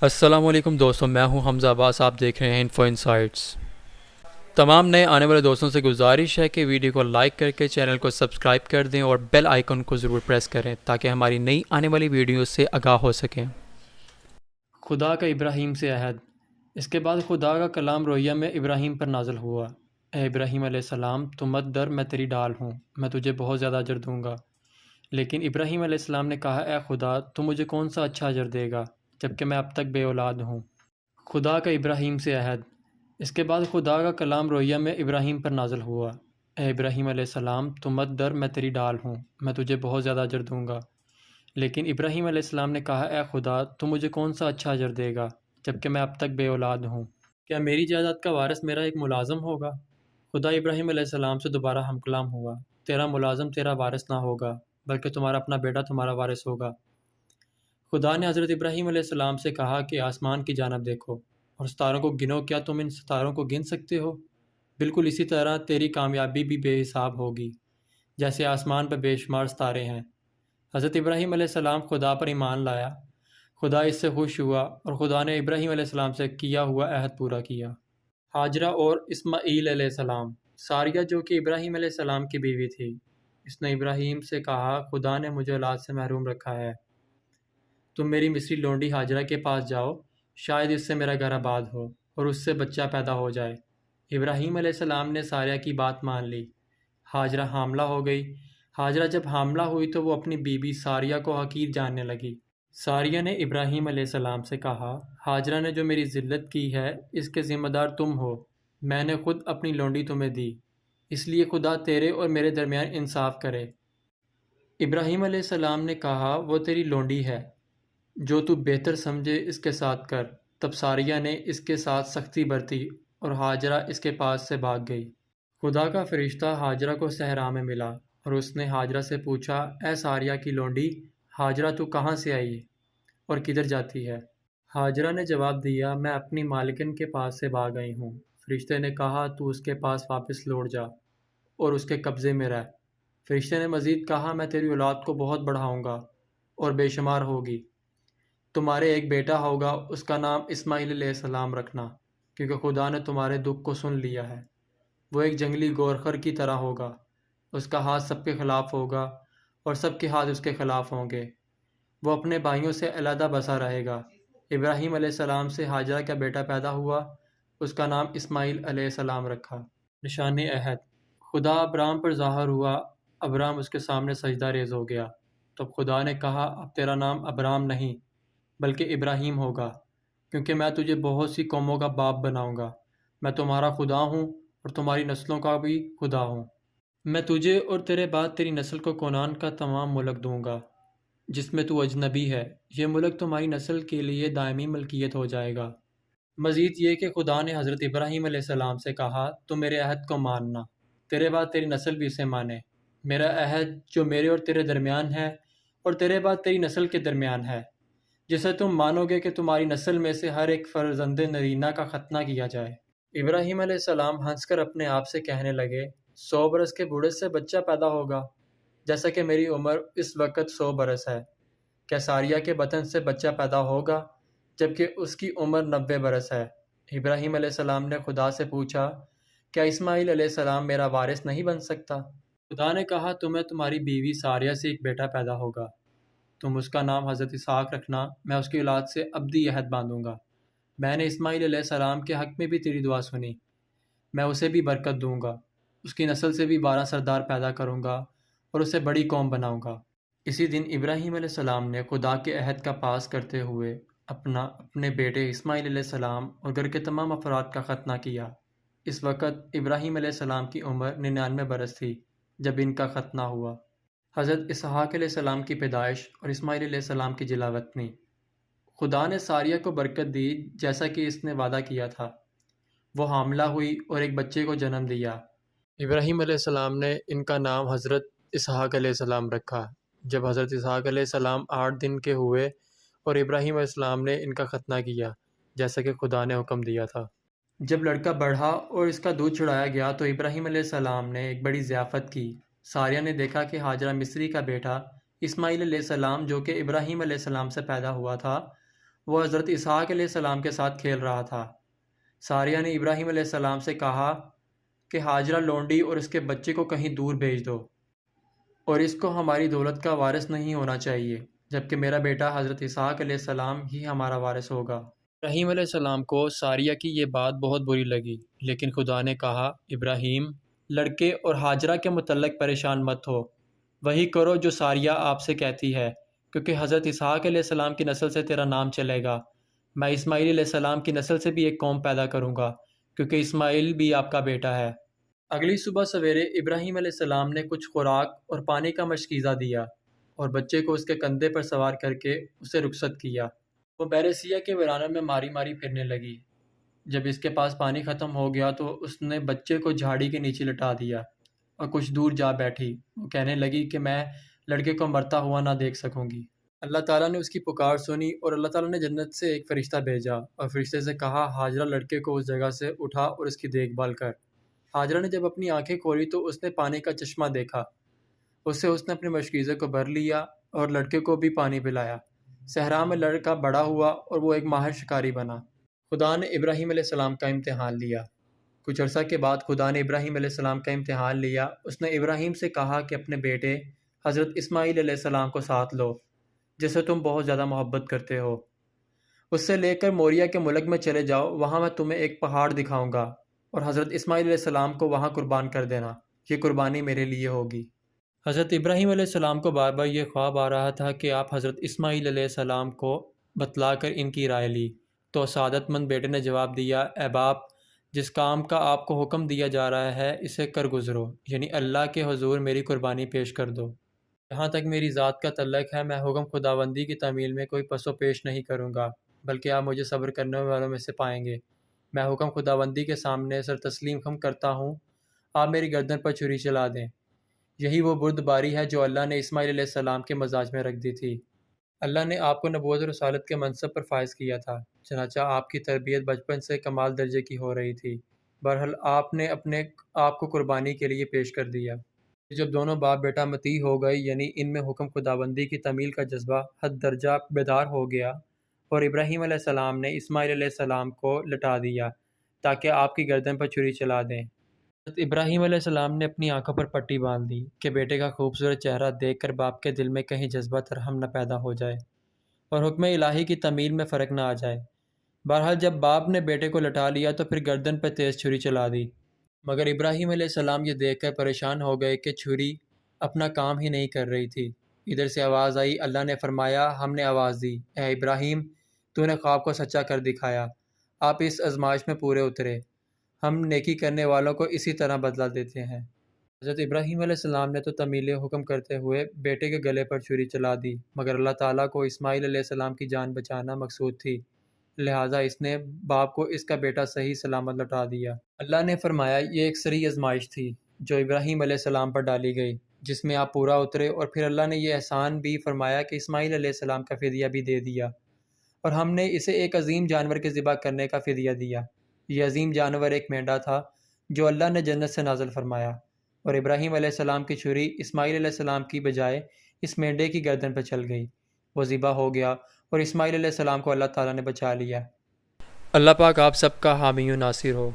السلام علیکم دوستوں، میں ہوں حمزہ عباس. آپ دیکھ رہے ہیں انفو انسائٹس. تمام نئے آنے والے دوستوں سے گزارش ہے کہ ویڈیو کو لائک کر کے چینل کو سبسکرائب کر دیں اور بیل آئیکن کو ضرور پریس کریں تاکہ ہماری نئی آنے والی ویڈیوز سے آگاہ ہو سکیں. خدا کا ابراہیم سے عہد. اس کے بعد خدا کا کلام رویا میں ابراہیم پر نازل ہوا. اے ابراہیم علیہ السلام، تو مت ڈر، میں تیری ڈال ہوں، میں تجھے بہت زیادہ اجر دوں گا. لیکن ابراہیم علیہ السلام نے کہا، اے خدا، تو مجھے کون سا اچھا اجر دے گا جبکہ میں اب تک بے اولاد ہوں. خدا کا ابراہیم سے عہد. اس کے بعد خدا کا کلام رویا میں ابراہیم پر نازل ہوا. اے ابراہیم علیہ السلام، تو مت ڈر، میں تیری ڈال ہوں، میں تجھے بہت زیادہ اجر دوں گا. لیکن ابراہیم علیہ السلام نے کہا، اے خدا، تو مجھے کون سا اچھا اجر دے گا جبکہ میں اب تک بے اولاد ہوں. کیا میری جائیداد کا وارث میرا ایک ملازم ہوگا؟ خدا ابراہیم علیہ السلام سے دوبارہ ہم کلام ہوا. تیرا ملازم تیرا وارث نہ ہوگا بلکہ تمہارا اپنا بیٹا تمہارا وارث ہوگا. خدا نے حضرت ابراہیم علیہ السلام سے کہا کہ آسمان کی جانب دیکھو اور ستاروں کو گنو. کیا تم ان ستاروں کو گن سکتے ہو؟ بالکل اسی طرح تیری کامیابی بھی بے حساب ہوگی جیسے آسمان پر بے شمار ستارے ہیں. حضرت ابراہیم علیہ السلام خدا پر ایمان لایا. خدا اس سے خوش ہوا اور خدا نے ابراہیم علیہ السلام سے کیا ہوا عہد پورا کیا. ہاجرہ اور اسماعیل علیہ السلام. ساریہ جو کہ ابراہیم علیہ السلام کی بیوی تھی، اس نے ابراہیم سے کہا، خدا نے مجھے اولاد سے محروم رکھا ہے. تم میری مصری لونڈی ہاجرہ کے پاس جاؤ، شاید اس سے میرا گھر آباد ہو اور اس سے بچہ پیدا ہو جائے. ابراہیم علیہ السلام نے ساریہ کی بات مان لی. ہاجرہ حاملہ ہو گئی. ہاجرہ جب حاملہ ہوئی تو وہ اپنی بیوی ساریہ کو حقیر جاننے لگی. ساریہ نے ابراہیم علیہ السلام سے کہا، ہاجرہ نے جو میری ذلت کی ہے اس کے ذمہ دار تم ہو. میں نے خود اپنی لونڈی تمہیں دی، اس لیے خدا تیرے اور میرے درمیان انصاف کرے. ابراہیم علیہ السلام نے کہا، وہ تیری لونڈی ہے، جو تو بہتر سمجھے اس کے ساتھ کر. تب ساریہ نے اس کے ساتھ سختی برتی اور ہاجرہ اس کے پاس سے بھاگ گئی. خدا کا فرشتہ ہاجرہ کو صحرا میں ملا اور اس نے ہاجرہ سے پوچھا، اے ساریہ کی لونڈی ہاجرہ، تو کہاں سے آئی اور کدھر جاتی ہے؟ ہاجرہ نے جواب دیا، میں اپنی مالکن کے پاس سے بھاگ آئی ہوں. فرشتے نے کہا، تو اس کے پاس واپس لوٹ جا اور اس کے قبضے میں رہ. فرشتے نے مزید کہا، میں تیری اولاد کو بہت بڑھاؤں گا اور بے شمار ہوگی. تمہارے ایک بیٹا ہوگا، اس کا نام اسماعیل علیہ السلام رکھنا، کیونکہ خدا نے تمہارے دکھ کو سن لیا ہے. وہ ایک جنگلی گورخر کی طرح ہوگا، اس کا ہاتھ سب کے خلاف ہوگا اور سب کے ہاتھ اس کے خلاف ہوں گے. وہ اپنے بھائیوں سے علیحدہ بسا رہے گا. ابراہیم علیہ السلام سے ہاجرہ کا بیٹا پیدا ہوا، اس کا نام اسماعیل علیہ السلام رکھا. نشان عہد. خدا ابرام پر ظاہر ہوا. ابرام اس کے سامنے سجدہ ریز ہو گیا. تب خدا نے کہا، اب تیرا نام ابرام نہیں بلکہ ابراہیم ہوگا، کیونکہ میں تجھے بہت سی قوموں کا باپ بناؤں گا. میں تمہارا خدا ہوں اور تمہاری نسلوں کا بھی خدا ہوں. میں تجھے اور تیرے بعد تیری نسل کو کونان کا تمام ملک دوں گا جس میں تو اجنبی ہے. یہ ملک تمہاری نسل کے لیے دائمی ملکیت ہو جائے گا. مزید یہ کہ خدا نے حضرت ابراہیم علیہ السلام سے کہا، تو میرے عہد کو ماننا، تیرے بعد تیری نسل بھی اسے مانے. میرا عہد جو میرے اور تیرے درمیان ہے اور تیرے بعد تیری نسل کے درمیان ہے، جسے تم مانو گے کہ تمہاری نسل میں سے ہر ایک فرزند نرینہ کا ختنہ کیا جائے. ابراہیم علیہ السلام ہنس کر اپنے آپ سے کہنے لگے، 100 برس کے بوڑھے سے بچہ پیدا ہوگا، جیسا کہ میری عمر اس وقت 100 برس ہے. کیا ساریہ کے بطن سے بچہ پیدا ہوگا جبکہ اس کی عمر 90 برس ہے؟ ابراہیم علیہ السلام نے خدا سے پوچھا، کیا اسماعیل علیہ السلام میرا وارث نہیں بن سکتا؟ خدا نے کہا، تمہیں تمہاری بیوی ساریہ سے ایک بیٹا پیدا ہوگا. تم اس کا نام حضرت اسحاق رکھنا. میں اس کی اولاد سے ابدی عہد باندھوں گا. میں نے اسماعیل علیہ السلام کے حق میں بھی تیری دعا سنی. میں اسے بھی برکت دوں گا. اس کی نسل سے بھی 12 سردار پیدا کروں گا اور اسے بڑی قوم بناؤں گا. اسی دن ابراہیم علیہ السلام نے خدا کے عہد کا پاس کرتے ہوئے اپنے بیٹے اسماعیل علیہ السلام اور گھر کے تمام افراد کا ختنہ کیا. اس وقت ابراہیم علیہ السلام کی عمر 99 برس تھی جب ان کا ختنہ ہوا. حضرت اسحاق علیہ السلام کی پیدائش اور اسماعیل علیہ السلام کی جلا وطنی. خدا نے ساریہ کو برکت دی جیسا کہ اس نے وعدہ کیا تھا. وہ حاملہ ہوئی اور ایک بچے کو جنم دیا. ابراہیم علیہ السلام نے ان کا نام حضرت اسحاق علیہ السلام رکھا. جب حضرت اسحاق علیہ السلام 8 دن کے ہوئے اور ابراہیم علیہ السلام نے ان کا ختنہ کیا جیسا کہ خدا نے حکم دیا تھا. جب لڑکا بڑھا اور اس کا دودھ چڑھایا گیا تو ابراہیم علیہ السلام نے ایک بڑی ضیافت کی. ساریہ نے دیکھا کہ ہاجرہ مصری کا بیٹا اسماعیل علیہ السلام جو کہ ابراہیم علیہ السلام سے پیدا ہوا تھا وہ حضرت اسحاق علیہ السلام کے ساتھ کھیل رہا تھا۔ ساریہ نے ابراہیم علیہ السلام سے کہا کہ ہاجرہ لونڈی اور اس کے بچے کو کہیں دور بھیج دو، اور اس کو ہماری دولت کا وارث نہیں ہونا چاہیے، جبکہ میرا بیٹا حضرت اسحاق علیہ السلام ہی ہمارا وارث ہوگا۔ ابراہیم علیہ السلام کو ساریہ کی یہ بات بہت بری لگی، لیکن خدا نے کہا، ابراہیم، لڑکے اور ہاجرہ کے متعلق پریشان مت ہو، وہی کرو جو ساریہ آپ سے کہتی ہے، کیونکہ حضرت اسحاق علیہ السلام کی نسل سے تیرا نام چلے گا۔ میں اسماعیل علیہ السلام کی نسل سے بھی ایک قوم پیدا کروں گا، کیونکہ اسماعیل بھی آپ کا بیٹا ہے۔ اگلی صبح سویرے ابراہیم علیہ السلام نے کچھ خوراک اور پانی کا مشکیزہ دیا اور بچے کو اس کے کندھے پر سوار کر کے اسے رخصت کیا۔ وہ بیرسیہ کے ویرانوں میں ماری ماری پھرنے لگی۔ جب اس کے پاس پانی ختم ہو گیا تو اس نے بچے کو جھاڑی کے نیچے لٹا دیا اور کچھ دور جا بیٹھی۔ وہ کہنے لگی کہ میں لڑکے کو مرتا ہوا نہ دیکھ سکوں گی۔ اللہ تعالیٰ نے اس کی پکار سنی اور اللہ تعالیٰ نے جنت سے ایک فرشتہ بھیجا اور فرشتے سے کہا، ہاجرہ لڑکے کو اس جگہ سے اٹھا اور اس کی دیکھ بھال کر۔ ہاجرہ نے جب اپنی آنکھیں کھولی تو اس نے پانی کا چشمہ دیکھا۔ اس نے اپنے مشکیزے کو بھر لیا اور لڑکے کو بھی پانی پلایا۔ صحرا میں لڑکا بڑا ہوا اور وہ ایک ماہر شکاری بنا۔ خدا نے ابراہیم علیہ السلام کا امتحان لیا۔ کچھ عرصہ کے بعد خدا نے ابراہیم علیہ السلام کا امتحان لیا۔ اس نے ابراہیم سے کہا کہ اپنے بیٹے حضرت اسماعیل علیہ السلام کو ساتھ لو، جسے تم بہت زیادہ محبت کرتے ہو۔ اس سے لے کر موریہ کے ملک میں چلے جاؤ، وہاں میں تمہیں ایک پہاڑ دکھاؤں گا اور حضرت اسماعیل علیہ السلام کو وہاں قربان کر دینا، یہ قربانی میرے لیے ہوگی۔ حضرت ابراہیم علیہ السلام کو بار بار یہ خواب آ رہا تھا کہ آپ حضرت اسماعیل علیہ السلام کو بتلا کر ان کی رائے لی، تو سعادت مند بیٹے نے جواب دیا، اے باپ، جس کام کا آپ کو حکم دیا جا رہا ہے اسے کر گزرو، یعنی اللہ کے حضور میری قربانی پیش کر دو۔ جہاں تک میری ذات کا تعلق ہے، میں حکم خداوندی کی تعمیل میں کوئی پس و پیش نہیں کروں گا، بلکہ آپ مجھے صبر کرنے والوں میں سے پائیں گے۔ میں حکم خداوندی کے سامنے سر تسلیم خم کرتا ہوں، آپ میری گردن پر چھری چلا دیں۔ یہی وہ بردباری ہے جو اللہ نے اسماعیل علیہ السلام کے مزاج میں رکھ دی تھی۔ اللہ نے آپ کو نبوت اور رسالت کے منصب پر فائز کیا تھا، چنانچہ آپ کی تربیت بچپن سے کمال درجے کی ہو رہی تھی۔ بہرحال آپ نے اپنے آپ کو قربانی کے لیے پیش کر دیا۔ جب دونوں باپ بیٹا مطیع ہو گئے، یعنی ان میں حکم خداوندی کی تعمیل کا جذبہ حد درجہ بیدار ہو گیا، اور ابراہیم علیہ السلام نے اسماعیل علیہ السلام کو لٹا دیا تاکہ آپ کی گردن پر چھری چلا دیں۔ حضرت ابراہیم علیہ السلام نے اپنی آنکھوں پر پٹی باندھ دی کہ بیٹے کا خوبصورت چہرہ دیکھ کر باپ کے دل میں کہیں جذبہ رحم نہ پیدا ہو جائے اور حکم الہی کی تعمیل میں فرق نہ آ جائے۔ بہرحال جب باپ نے بیٹے کو لٹا لیا تو پھر گردن پہ تیز چھری چلا دی، مگر ابراہیم علیہ السلام یہ دیکھ کر پریشان ہو گئے کہ چھری اپنا کام ہی نہیں کر رہی تھی۔ ادھر سے آواز آئی، اللہ نے فرمایا، ہم نے آواز دی، اے ابراہیم، تو نے خواب کو سچا کر دکھایا، آپ اس آزمائش میں پورے اترے، ہم نیکی کرنے والوں کو اسی طرح بدلہ دیتے ہیں۔ حضرت ابراہیم علیہ السلام نے تو تعمیل حکم کرتے ہوئے بیٹے کے گلے پر چھری چلا دی، مگر اللہ تعالیٰ کو اسماعیل علیہ السلام کی جان بچانا مقصود تھی، لہٰذا اس نے باپ کو اس کا بیٹا صحیح سلامت لوٹا دیا۔ اللہ نے فرمایا، یہ ایک صریح آزمائش تھی جو ابراہیم علیہ السلام پر ڈالی گئی، جس میں آپ پورا اترے، اور پھر اللہ نے یہ احسان بھی فرمایا کہ اسماعیل علیہ السلام کا فدیہ بھی دے دیا، اور ہم نے اسے ایک عظیم جانور کے ذبح کرنے کا فدیہ دیا۔ یہ عظیم جانور ایک مینڈا تھا جو اللہ نے جنت سے نازل فرمایا، اور ابراہیم علیہ السلام کی چھری اسماعیل علیہ السلام کی بجائے اس مینڈے کی گردن پر چل گئی، وہ ذبح ہو گیا، اور اسماعیل علیہ السلام کو اللہ تعالیٰ نے بچا لیا۔ اللہ پاک آپ سب کا حامی و ناصر ہو۔